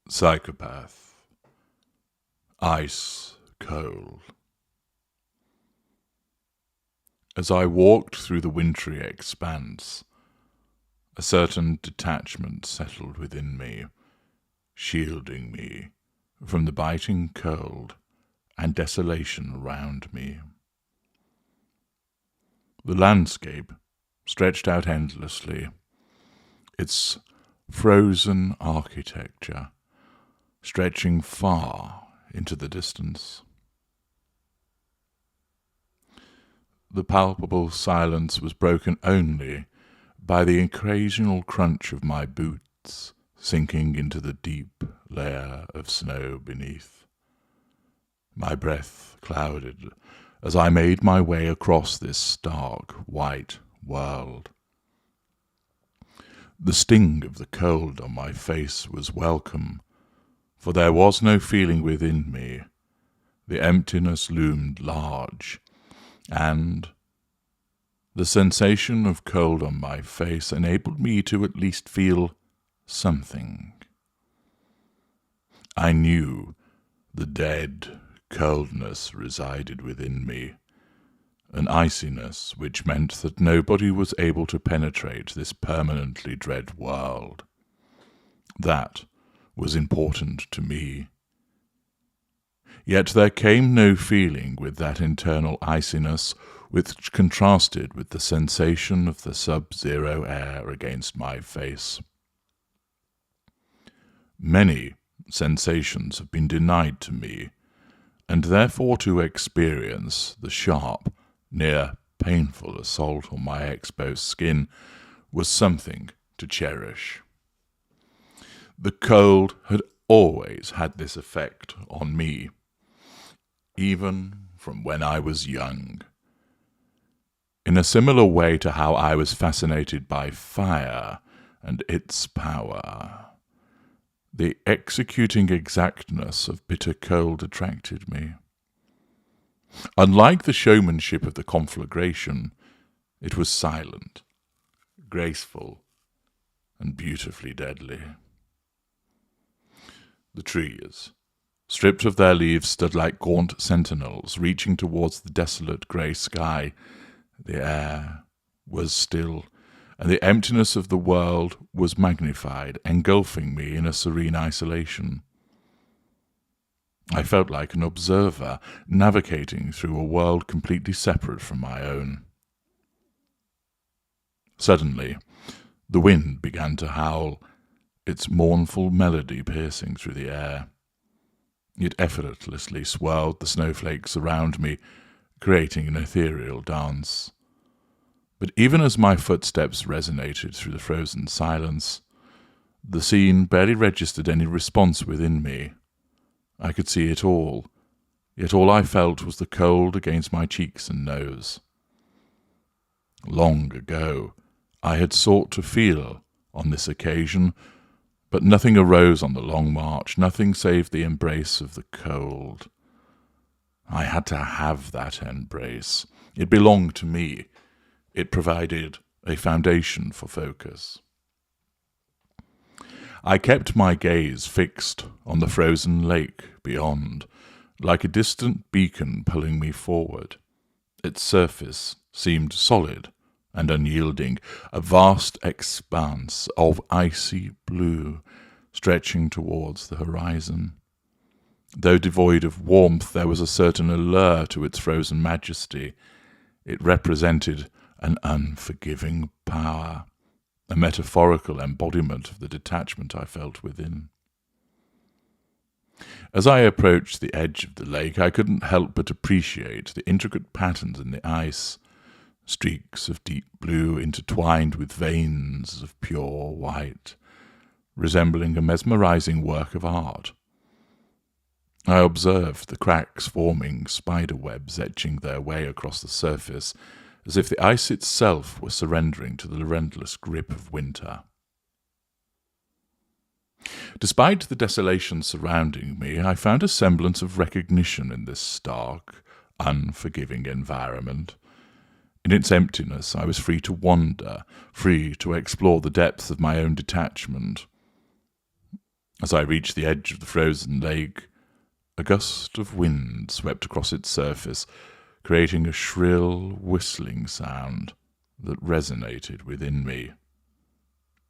Psychopath. Ice cold. As I walked through the wintry expanse, a certain detachment settled within me, shielding me from the biting cold and desolation around me. The landscape stretched out endlessly, its frozen architecture stretching far into the distance. The palpable silence was broken only by the occasional crunch of my boots sinking into the deep layer of snow beneath. My breath clouded as I made my way across this stark, white world. The sting of the cold on my face was welcome, for there was no feeling within me. The emptiness loomed large, and the sensation of cold on my face enabled me to at least feel something. I knew the dead coldness resided within me, an iciness which meant that nobody was able to penetrate this permanently dread world. That was important to me. Yet there came no feeling with that internal iciness which contrasted with the sensation of the sub-zero air against my face. Many sensations have been denied to me, and therefore to experience the sharp, near painful assault on my exposed skin was something to cherish. The cold had always had this effect on me, even from when I was young. In a similar way to how I was fascinated by fire and its power, the executing exactness of bitter cold attracted me. Unlike the showmanship of the conflagration, it was silent, graceful, and beautifully deadly. The trees, stripped of their leaves, stood like gaunt sentinels, reaching towards the desolate grey sky. The air was still, and the emptiness of the world was magnified, engulfing me in a serene isolation. I felt like an observer, navigating through a world completely separate from my own. Suddenly, the wind began to howl, its mournful melody piercing through the air. It effortlessly swirled the snowflakes around me, creating an ethereal dance. But even as my footsteps resonated through the frozen silence, the scene barely registered any response within me. I could see it all, yet all I felt was the cold against my cheeks and nose. Long ago, I had sought to feel on this occasion, but nothing arose on the long march, nothing save the embrace of the cold. I had to have that embrace. It belonged to me. It provided a foundation for focus. I kept my gaze fixed on the frozen lake beyond, like a distant beacon pulling me forward. Its surface seemed solid and unyielding, a vast expanse of icy blue stretching towards the horizon. Though devoid of warmth, there was a certain allure to its frozen majesty. It represented an unforgiving power, a metaphorical embodiment of the detachment I felt within. As I approached the edge of the lake, I couldn't help but appreciate the intricate patterns in the ice, streaks of deep blue intertwined with veins of pure white, resembling a mesmerizing work of art. I observed the cracks forming spider webs etching their way across the surface, as if the ice itself were surrendering to the relentless grip of winter. Despite the desolation surrounding me, I found a semblance of recognition in this stark, unforgiving environment. In its emptiness, I was free to wander, free to explore the depths of my own detachment. As I reached the edge of the frozen lake, a gust of wind swept across its surface, creating a shrill, whistling sound that resonated within me.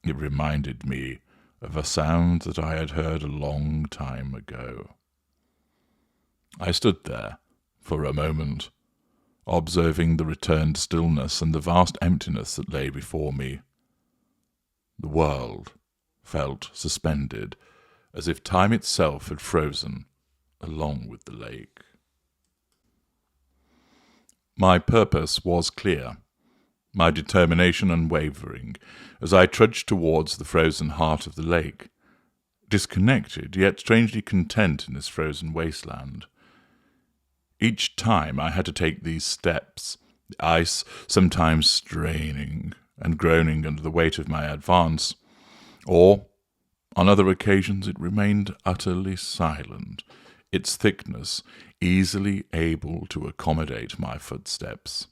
It reminded me of a sound that I had heard a long time ago. I stood there for a moment, observing the returned stillness and the vast emptiness that lay before me. The world felt suspended, as if time itself had frozen along with the lake. My purpose was clear, my determination unwavering, as I trudged towards the frozen heart of the lake, disconnected yet strangely content in this frozen wasteland. Each time I had to take these steps, the ice sometimes straining and groaning under the weight of my advance, or, on other occasions, it remained utterly silent, its thickness easily able to accommodate my footsteps.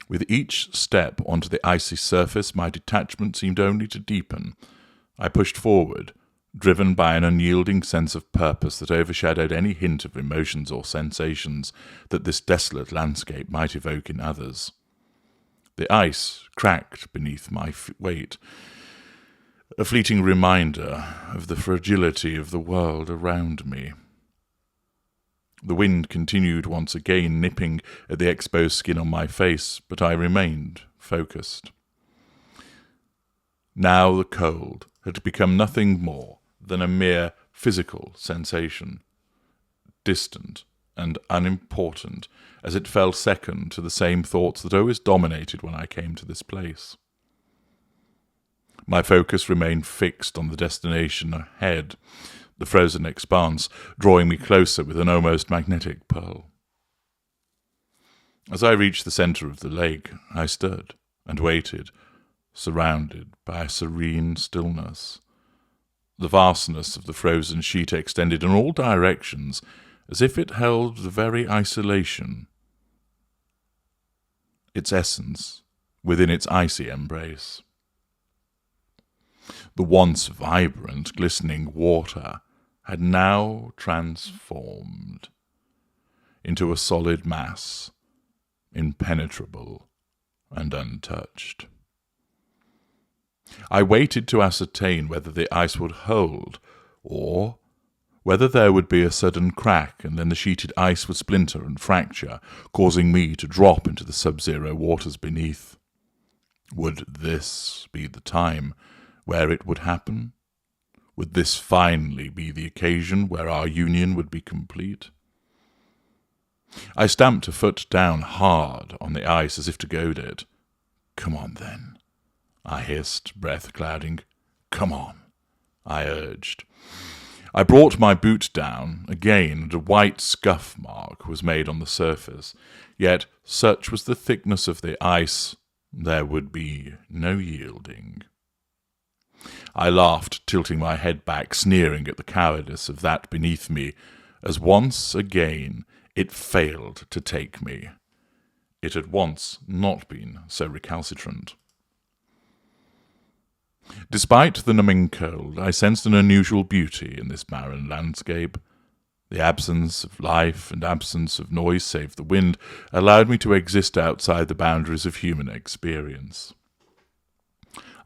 With each step onto the icy surface, my detachment seemed only to deepen. I pushed forward, driven by an unyielding sense of purpose that overshadowed any hint of emotions or sensations that this desolate landscape might evoke in others. The ice cracked beneath my weight, a fleeting reminder of the fragility of the world around me. The wind continued once again, nipping at the exposed skin on my face, but I remained focused. Now the cold had become nothing more than a mere physical sensation, distant and unimportant, as it fell second to the same thoughts that always dominated when I came to this place. My focus remained fixed on the destination ahead, the frozen expanse, drawing me closer with an almost magnetic pull. As I reached the centre of the lake, I stood and waited, surrounded by a serene stillness. The vastness of the frozen sheet extended in all directions, as if it held the very isolation, its essence, within its icy embrace. The once vibrant, glistening water had now transformed into a solid mass, impenetrable and untouched. I waited to ascertain whether the ice would hold, or whether there would be a sudden crack, and then the sheeted ice would splinter and fracture, causing me to drop into the sub-zero waters beneath. Would this be the time where it would happen? Would this finally be the occasion where our union would be complete? I stamped a foot down hard on the ice as if to goad it. "Come on, then," I hissed, breath clouding. "Come on," I urged. I brought my boot down again, and a white scuff mark was made on the surface. Yet, such was the thickness of the ice, there would be no yielding. I laughed, tilting my head back, sneering at the cowardice of that beneath me, as once again it failed to take me. It had once not been so recalcitrant. Despite the numbing cold, I sensed an unusual beauty in this barren landscape. The absence of life and absence of noise save the wind allowed me to exist outside the boundaries of human experience.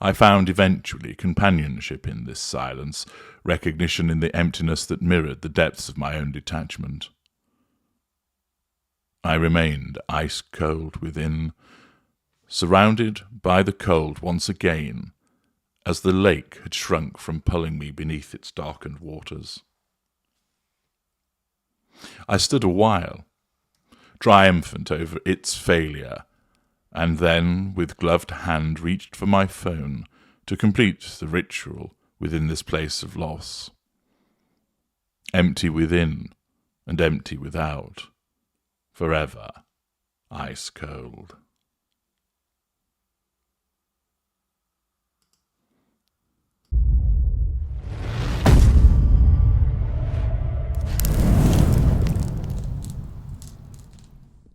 I found eventually companionship in this silence, recognition in the emptiness that mirrored the depths of my own detachment. I remained ice-cold within, surrounded by the cold once again, as the lake had shrunk from pulling me beneath its darkened waters. I stood a while, triumphant over its failure, and then, with gloved hand, reached for my phone to complete the ritual within this place of loss. Empty within and empty without, forever ice cold.